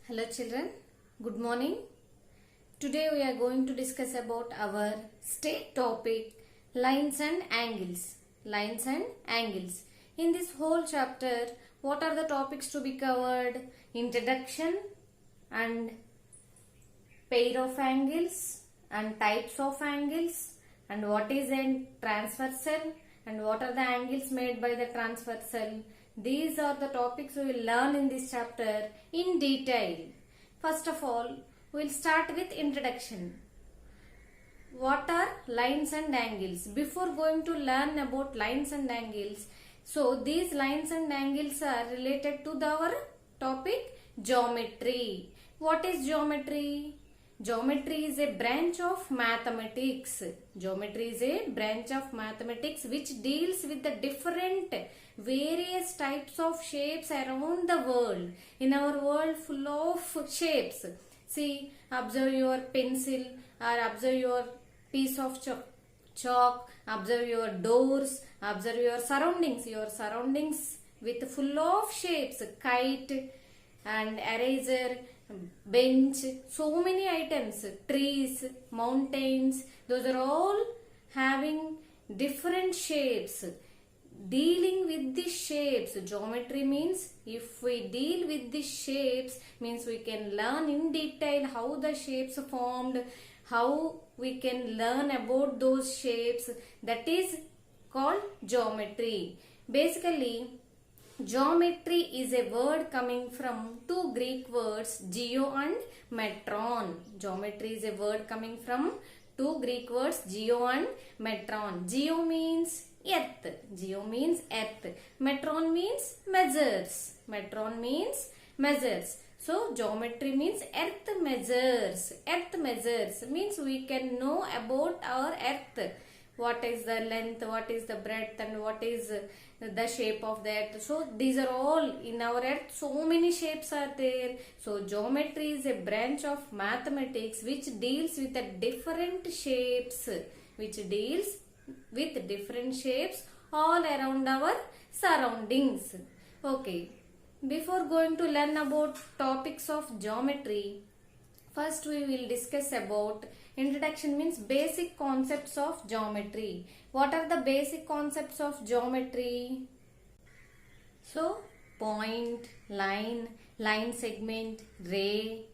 Hello children, good morning. Today we are going to discuss about our state topic lines and angles. Lines and angles. In this whole chapter, what are the topics to be covered? Introduction and pair of angles and types of angles and what is a transversal and what are the angles made by the transversal. These are the topics we will learn in this chapter in detail. First of all, we will start with introduction. What are lines and angles? Before going to learn about lines and angles, so these lines and angles are related to our topic geometry. What is geometry? Geometry is a branch of mathematics. Geometry is a branch of mathematics which deals with the different various types of shapes around the world. In our world full of shapes. See, observe your pencil or observe your piece of chalk, observe your doors, observe your surroundings. Your surroundings with full of shapes, kite and eraser, bench, so many items, trees, mountains, those are all having different shapes. Dealing with the shapes, geometry means if we deal with the shapes means we can learn in detail how the shapes formed, how we can learn about those shapes. That is called geometry. Basically, geometry is a word coming from two Greek words, geo and metron. Geometry is a word coming from two Greek words, geo and metron. Geo means earth. Geo means earth. Metron means measures. Metron means measures. So, geometry means earth measures. Earth measures means we can know about our earth. What is the length, what is the breadth and what is the shape of the earth. So, these are all in our earth. So many shapes are there. So, geometry is a branch of mathematics which deals with the different shapes. Which deals with different shapes all around our surroundings. Okay. Before going to learn about topics of geometry, first we will discuss about introduction means basic concepts of geometry. What are the basic concepts of geometry? So, point, line, line segment, ray,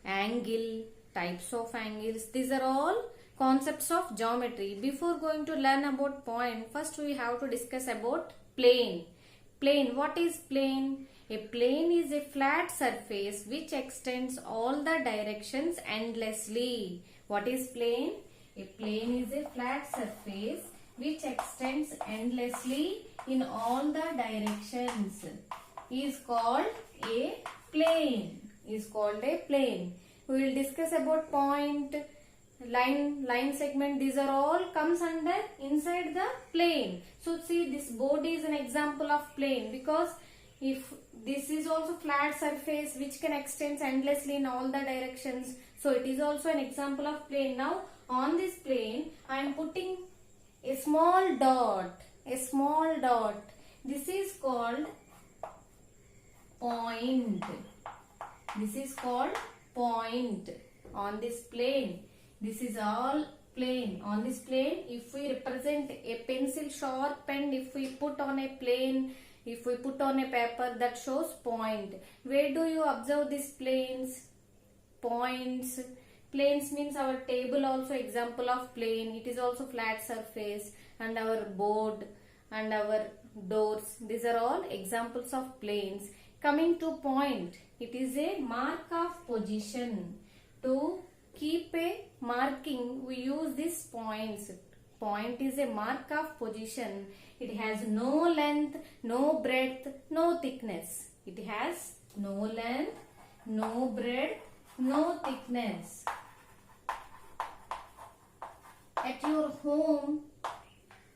angle, types of angles. These are all concepts of geometry. Before going to learn about point, first we have to discuss about plane. Plane. What is plane? A plane is a flat surface which extends all the directions endlessly. What is plane? A plane is a flat surface which extends endlessly in all the directions. Is called a plane. Is called a plane. We will discuss about point, line segment. These are all comes under inside the plane. So see, this board is an example of plane because if this is also flat surface which can extend endlessly in all the directions. So it is also an example of plane. Now on this plane I am putting a small dot. A small dot. This is called point. This is called point on this plane. This is all plane. On this plane, if we represent a pencil sharp pen, if we put on a plane, if we put on a paper, that shows point. Where do you observe these planes? Points. Planes means our table also example of plane. It is also flat surface and our board and our doors. These are all examples of planes. Coming to point, it is a mark of position. To keep a marking, we use these points. Point is a mark of position. It has no length, no breadth, no thickness. It has no length, no breadth, no thickness. At your home,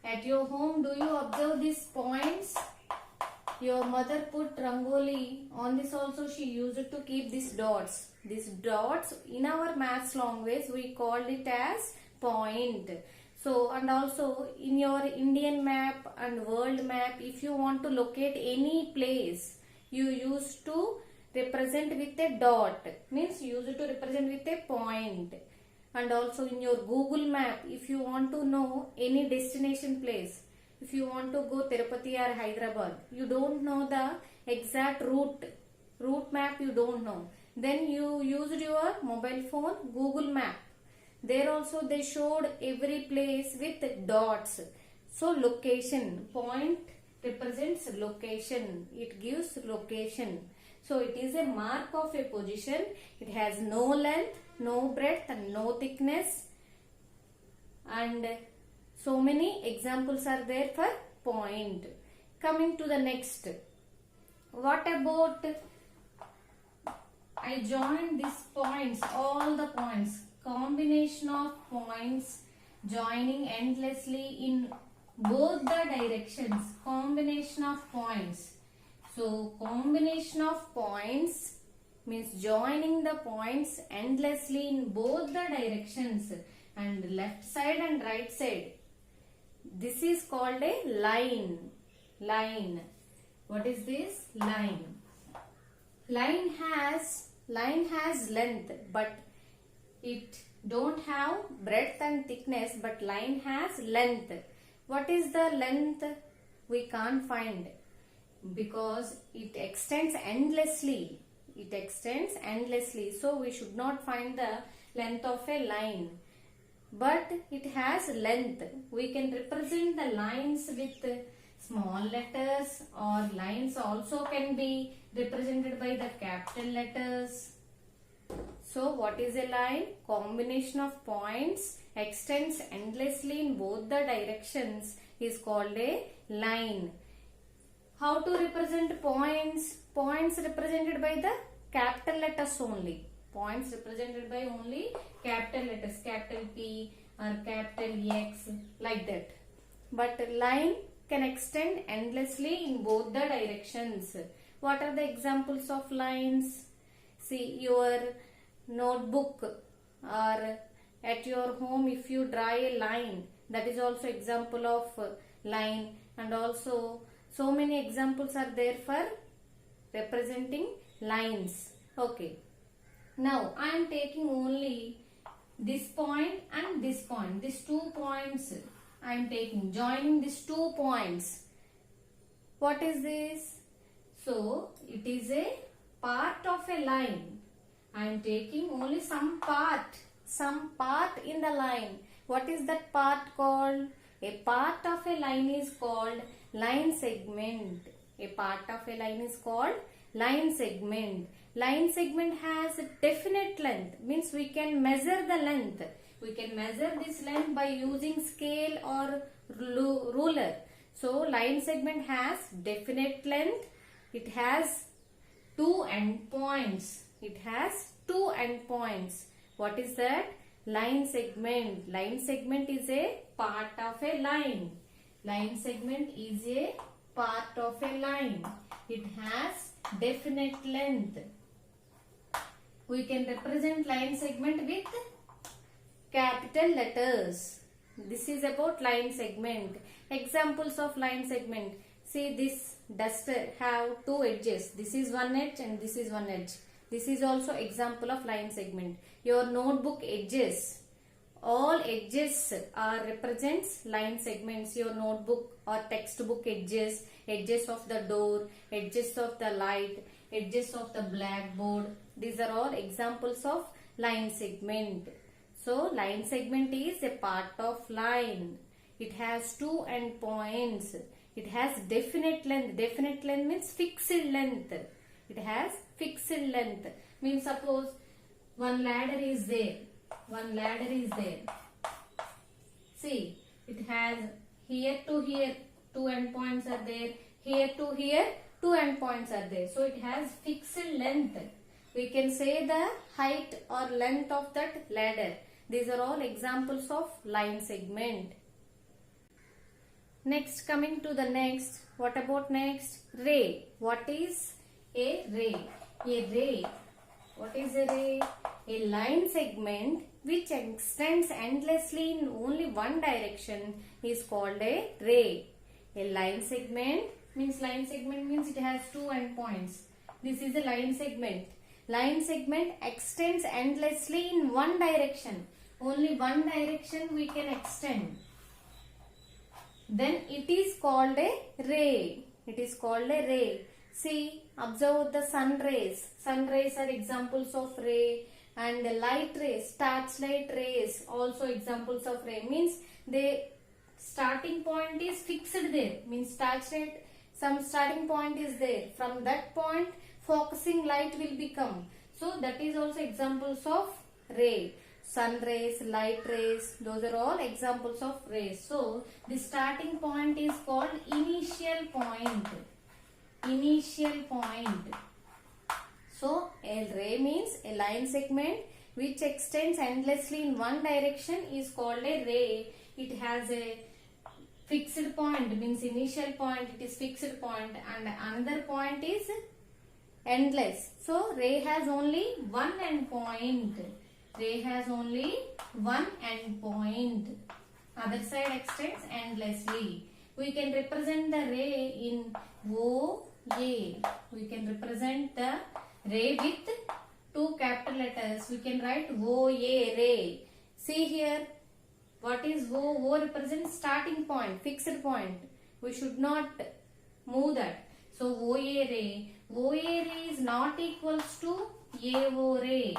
do you observe these points? Your mother put rangoli. On this also she used to keep these dots. These dots in our maths language we called it as point. So, and also in your Indian map and world map, if you want to locate any place, you used to represent with a dot, means use it to represent with a point. And also in your Google map, if you want to know any destination place, if you want to go Tirupati or Hyderabad, you don't know the exact route map you don't know, then you used your mobile phone Google map. There also they showed every place with dots. So location, point represents location, it gives location. So it is a mark of a position. It has no length, no breadth and no thickness, and so many examples are there for point. Coming to the next, what about I joined these points, all the points, combination of points joining endlessly in both the directions, combination of points. So combination of points means joining the points endlessly in both the directions and left side and right side. This is called a line. Line. What is this? Line. Line has length, but it don't have breadth and thickness, but line has length. What is the length? We can't find, because it extends endlessly. It extends endlessly. So we should not find the length of a line. But it has length. We can represent the lines with small letters, or lines also can be represented by the capital letters. So what is a line? Combination of points extends endlessly in both the directions is called a line. How to represent points? Points represented by the capital letters only. Points represented by only capital letters, capital P or capital X, like that. But line can extend endlessly in both the directions. What are the examples of lines? See, your notebook or at your home, if you draw a line, that is also example of line. And also so many examples are there for representing lines. Okay. Now I am taking only this point and this point. These 2 points I am taking, joining these 2 points. What is this? So it is a part of a line. I am taking only some part in the line. What is that part called? A part of a line is called line segment. A part of a line is called line segment. Line segment has a definite length, means we can measure the length. We can measure this length by using scale or ruler. So line segment has definite length. It has 2 endpoints. It has 2 endpoints. What is that? Line segment. Line segment is a part of a line. Line segment is a part of a line. It has definite length. We can represent line segment with capital letters. This is about line segment. Examples of line segment. See, this duster have 2 edges. This is one edge and this is one edge. This is also example of line segment. Your notebook edges, all edges are represents line segments. Your notebook or textbook edges, edges of the door, edges of the light, edges of the blackboard. These are all examples of line segment. So line segment is a part of line. It has 2 endpoints. It has definite length. Definite length means fixed length. It has fixed length. Means suppose one ladder is there. One ladder is there. See, it has here to here 2 endpoints are there. Here to here 2 endpoints are there. So it has fixed length. We can say the height or length of that ladder. These are all examples of line segment. Next, coming to the next. What about next? Ray. What is a ray? A ray. What is a ray? A line segment which extends endlessly in only one direction is called a ray. A line segment means it has 2 endpoints. This is a line segment. Line segment extends endlessly in one direction. Only one direction we can extend. Then it is called a ray. It is called a ray. See, observe the sun rays. Sun rays are examples of ray, and light rays, torchlight rays also examples of ray. Means they starting point is fixed there. Means torchlight, some starting point is there. From that point focusing light will become. So that is also examples of ray. Sun rays, light rays, those are all examples of rays. So the starting point is called initial point. Initial point. So a ray means a line segment which extends endlessly in one direction is called a ray. It has a fixed point, means initial point, it is fixed point, and another point is endless. So ray has only one end point. Ray has only one end point. Other side extends endlessly. We can represent the ray in OA. We can represent the ray with two capital letters. We can write OA ray. See here, what is O? O represents starting point, fixed point. We should not move that. So OA ray. OA ray is not equals to AO ray.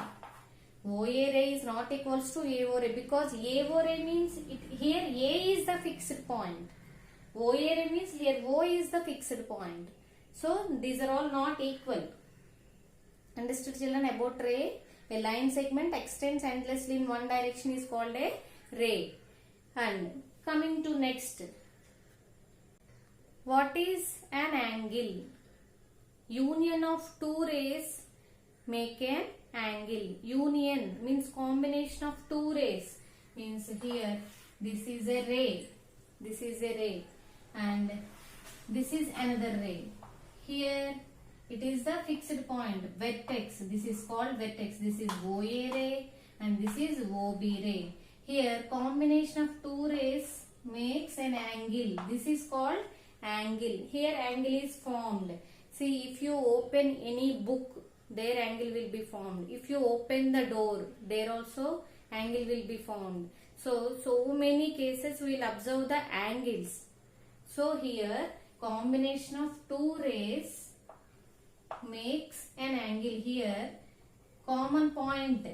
OA ray is not equals to AO ray because AO ray means here A is the fixed point. OA ray means here O is the fixed point. So these are all not equal. Understood, children, about ray? A line segment extends endlessly in one direction is called a ray. And coming to next. What is an angle? Union of two rays make an angle. Union means combination of two rays. Means here this is a ray. This is a ray. And this is another ray. Here it is the fixed point, vertex. This is called vertex. This is OA ray and this is OB ray. Here combination of two rays makes an angle. This is called angle. Here angle is formed. See, if you open any book, their angle will be formed. If you open the door, there also angle will be formed. So many cases we will observe the angles. So here combination of two rays makes an angle. Here common point.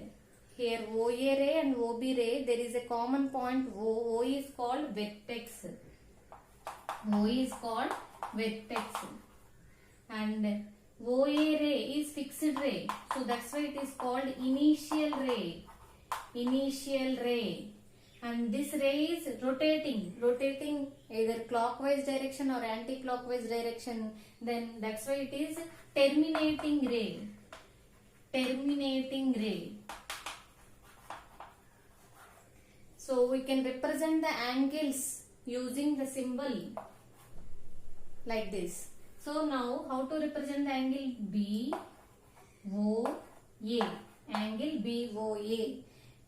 Here OA ray and OB ray, there is a common point. O is called vertex. O is called vertex. And OA ray is fixed ray. So that's why it is called initial ray. Initial ray. And this ray is rotating either clockwise direction or anti-clockwise direction. Then that's why it is terminating ray. Terminating ray. So we can represent the angles using the symbol like this. So now how to represent the angle BOA? Angle BOA.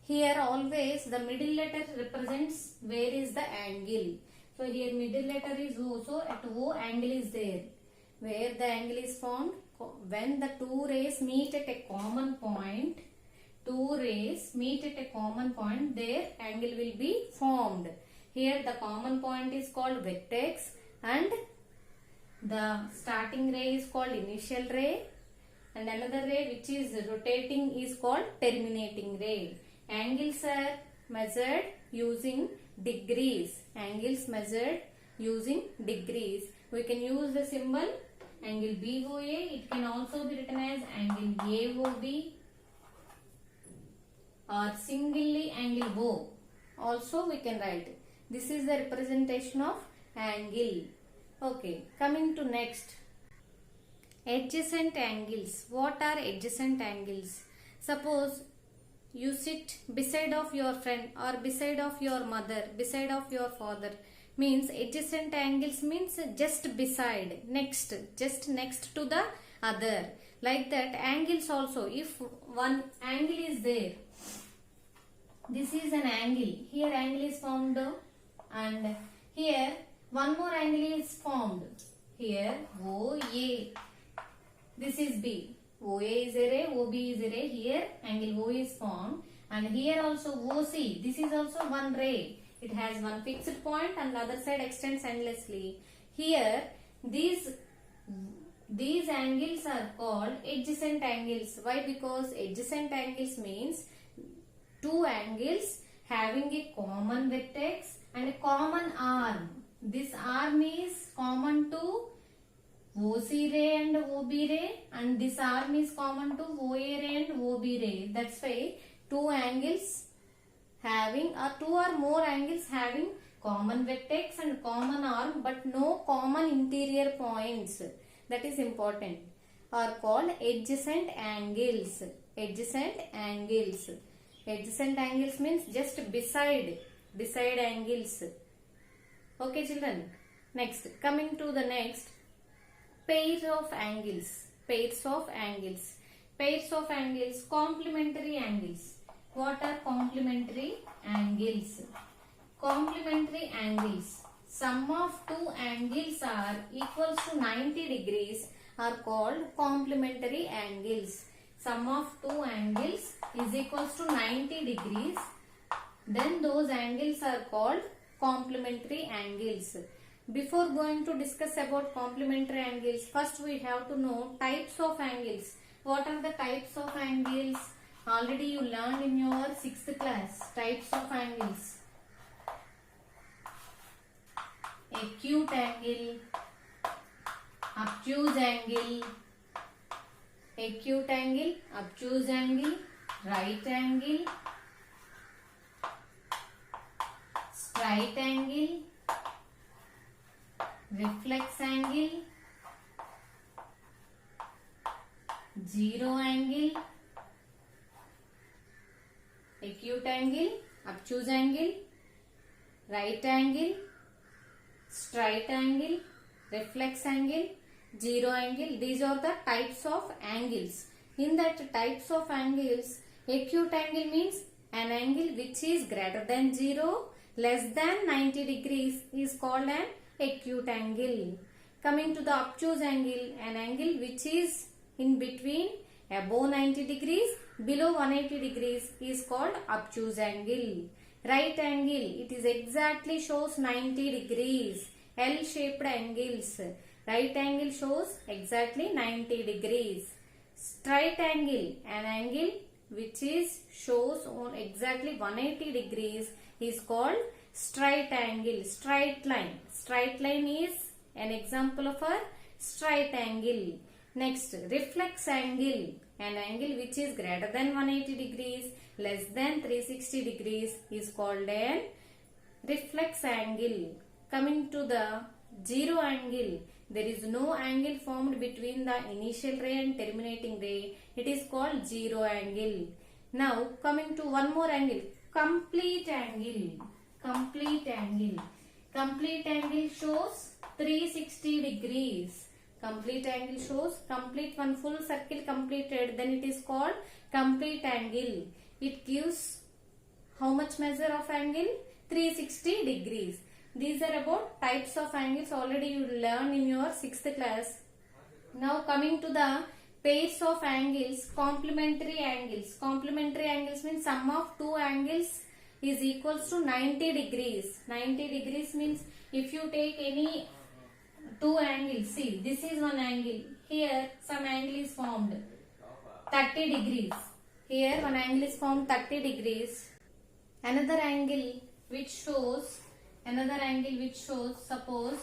Here always the middle letter represents where is the angle. So here middle letter is O. So at O angle is there. Where the angle is formed? When the two rays meet at a common point. Two rays meet at a common point, their angle will be formed. Here the common point is called vertex and the starting ray is called initial ray and another ray which is rotating is called terminating ray. Angles are measured using degrees. Angles measured using degrees. We can use the symbol angle BOA. It can also be written as angle AOB or singly angle O. Also we can write. This is the representation of angle. Okay, coming to next. Adjacent angles. What are adjacent angles? Suppose you sit beside of your friend or beside of your mother, beside of your father. Means adjacent angles means just beside, next, just next to the other. Like that angles also, if one angle is there, this is an angle. Here angle is formed and here one more angle is formed. Here OA. This is B. OA is a ray, OB is a ray. Here angle O is formed, and here also OC. This is also one ray. It has one fixed point and the other side extends endlessly. Here these angles are called adjacent angles. Why? Because adjacent angles means two angles having a common vertex and a common arm. This arm is common to OC ray and OB ray, and this arm is common to OA ray and OB ray. That's why two angles having or two or more angles having common vertex and common arm but no common interior points, that is important, are called adjacent angles. Adjacent angles. Adjacent angles means just beside angles. Okay children. Next, coming to the next, pairs of angles. Pairs of angles. Pairs of angles, complementary angles. What are complementary angles? Complementary angles. Sum of two angles are equals to 90 degrees are called complementary angles. Sum of two angles is equals to 90 degrees. Then those angles are called complementary angles. Before going to discuss about complementary angles, first we have to know types of angles. What are the types of angles? Already you learned in your 6th class. Types of angles. Acute angle, obtuse angle, acute angle, obtuse angle, right angle, straight angle, reflex angle, zero angle, acute angle, obtuse angle, right angle, straight angle, reflex angle, zero angle. These are the types of angles. In that types of angles, acute angle means an angle which is greater than 0, less than 90 degrees is called an acute angle. Coming to the obtuse angle, an angle which is in between above 90 degrees, below 180 degrees is called obtuse angle. Right angle, it is exactly shows 90 degrees. L-shaped angles. Right angle shows exactly 90 degrees. Straight angle, an angle which is shows on exactly 180 degrees is called straight angle. Straight line. Straight line is an example of a straight angle. Next, reflex angle. An angle which is greater than 180 degrees, less than 360 degrees is called an reflex angle. Coming to the zero angle, there is no angle formed between the initial ray and terminating ray. It is called zero angle. Now coming to one more angle, complete angle. Complete angle. Complete angle shows 360 degrees. Complete angle shows complete one full circle completed, then it is called complete angle. It gives how much measure of angle? 360 degrees. These are about types of angles, already you learned in your 6th class. Now coming to the pairs of angles, complementary angles. Complementary angles means sum of two angles is equals to 90 degrees. 90 degrees means if you take any two angles, see this is one angle, here some angle is formed 30 degrees, here one angle is formed 30 degrees, another angle which shows suppose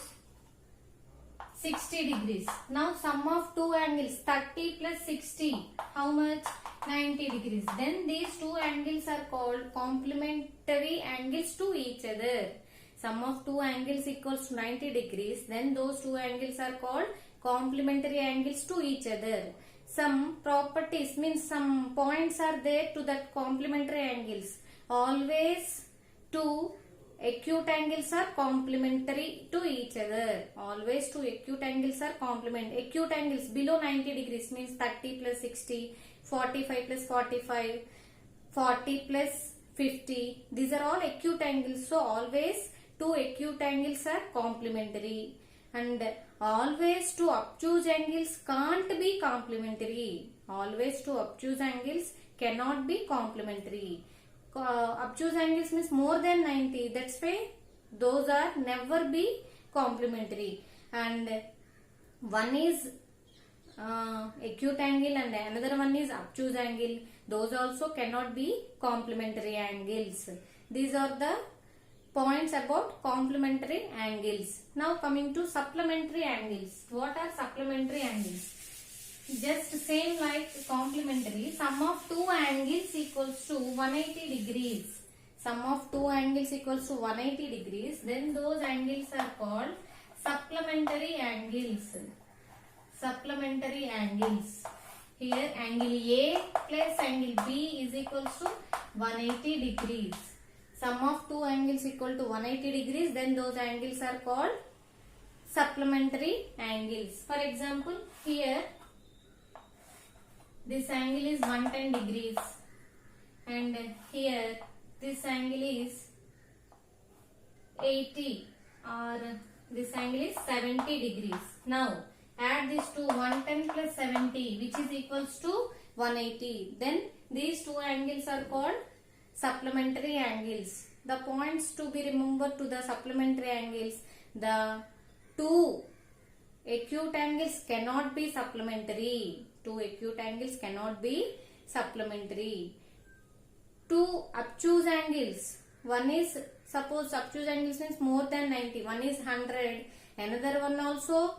60 degrees. Now sum of two angles 30 plus 60, how much? 90 degrees. Then these two angles are called complementary angles to each other. Sum of two angles equals to 90 degrees. Then those two angles are called complementary angles to each other. Some properties means some points are there to that complementary angles. Always two acute angles are complementary to each other. Always two acute angles are complementary. Acute angles below 90 degrees means 30 plus 60, 45 plus 45, 40 plus 50. These are all acute angles. So always two acute angles are complementary, and always two obtuse angles can't be complementary. Always two obtuse angles cannot be complementary. Obtuse angles means more than 90. That's why those are never be complementary. And one is acute angle and another one is obtuse angle. Those also cannot be complementary angles. These are the points about complementary angles. Now coming to supplementary angles. What are supplementary angles? Just same like complementary. Sum of two angles equals to 180 degrees. Sum of two angles equals to 180 degrees. Then those angles are called supplementary angles. Supplementary angles. Here angle A plus angle B is equals to 180 degrees. Sum of two angles equal to 180 degrees. Then those angles are called supplementary angles. For example, here this angle is 110 degrees and here this angle is 80 or this angle is 70 degrees. Now add these two, 110 plus 70, which is equals to 180. Then these two angles are called supplementary angles. The points to be remembered to the supplementary angles: the two acute angles cannot be supplementary. Two acute angles cannot be supplementary. Two obtuse angles. One is, suppose obtuse angles means more than 90. One is 100. Another one also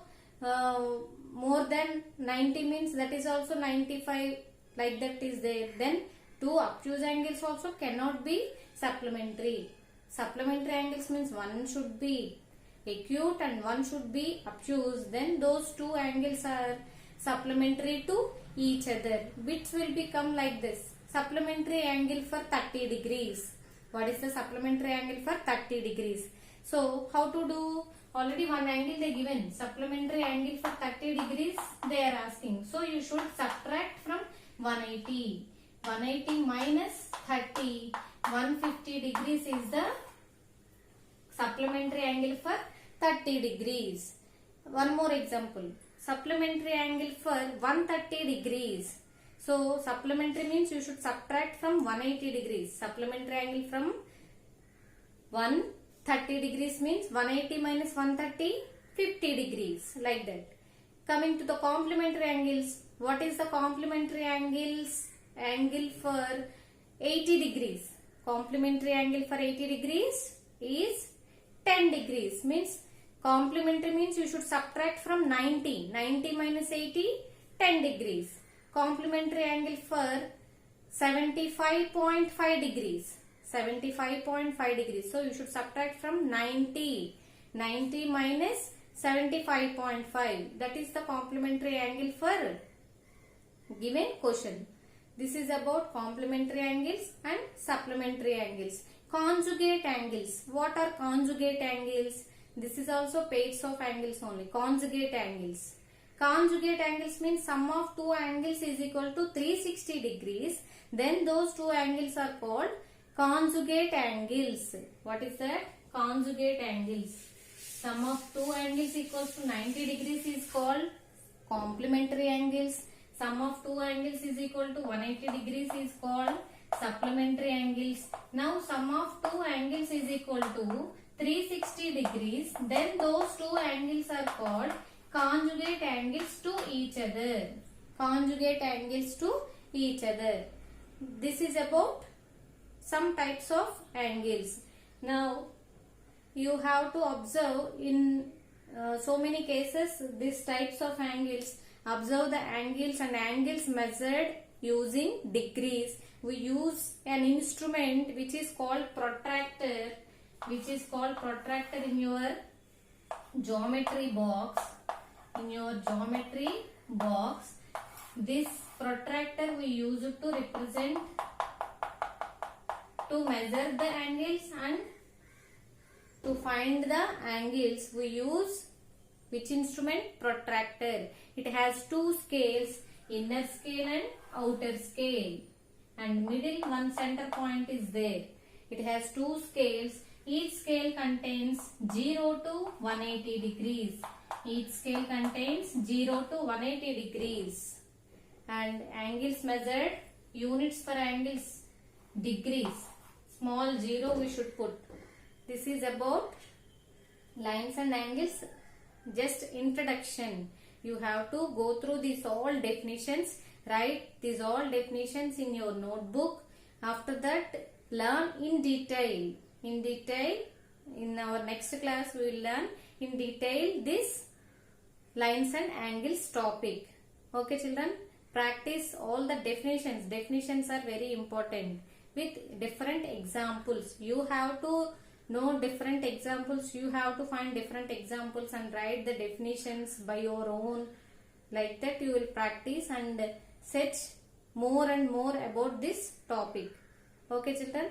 more than 90 means that is also 95. Like that is there. Then two obtuse angles also cannot be supplementary. Supplementary angles means one should be acute and one should be obtuse. Then those two angles are supplementary to each other, which will become like this. Supplementary angle for 30 degrees. What is the supplementary angle for 30 degrees? So how to do? Already one angle they given. Supplementary angle for 30 degrees they are asking. So you should subtract from 180. 180 minus 30. 150 degrees is the supplementary angle for 30 degrees. One more example. Supplementary angle for 130 degrees. So supplementary means you should subtract from 180 degrees. Supplementary angle from 130 degrees means 180 minus 130, 50 degrees. Like that. Coming to the complementary angles. What is the complementary angles? Angle for 80 degrees. Complementary angle for 80 degrees is 10 degrees. Means complementary means you should subtract from 90. 90 minus 80, 10 degrees. Complementary angle for 75.5 degrees. 75.5 degrees. So you should subtract from 90. 90 minus 75.5. That is the complementary angle for given question. This is about complementary angles and supplementary angles. Conjugate angles. What are conjugate angles? This is also pairs of angles only. Conjugate angles. Conjugate angles means sum of two angles is equal to 360 degrees. Then those two angles are called conjugate angles. What is that? Conjugate angles. Sum of two angles equals to 90 degrees is called complementary angles. Sum of two angles is equal to 180 degrees is called supplementary angles. Now sum of two angles is equal to 360 degrees. Then those two angles are called conjugate angles to each other. Conjugate angles to each other. This is about some types of angles. Now you have to observe in so many cases these types of angles. Observe the angles and angles measured using degrees. We use an instrument which is called protractor. Which is called protractor in your geometry box. In your geometry box, this protractor we use it to represent, to measure the angles, and to find the angles we use which instrument? Protractor. It has two scales, inner scale and outer scale, and middle one center point is there. It has two scales. Each scale contains 0 to 180 degrees. Each scale contains 0 to 180 degrees. And angles measured, units for angles, degrees. Small 0 we should put. This is about lines and angles. Just introduction. You have to go through these all definitions. Write these all definitions in your notebook. After that, learn in detail. In our next class, we will learn in detail this lines and angles topic. Okay, children? Practice all the definitions. Definitions are very important with different examples. You have to know different examples. You have to find different examples and write the definitions by your own. Like that you will practice and search more and more about this topic. Okay, children?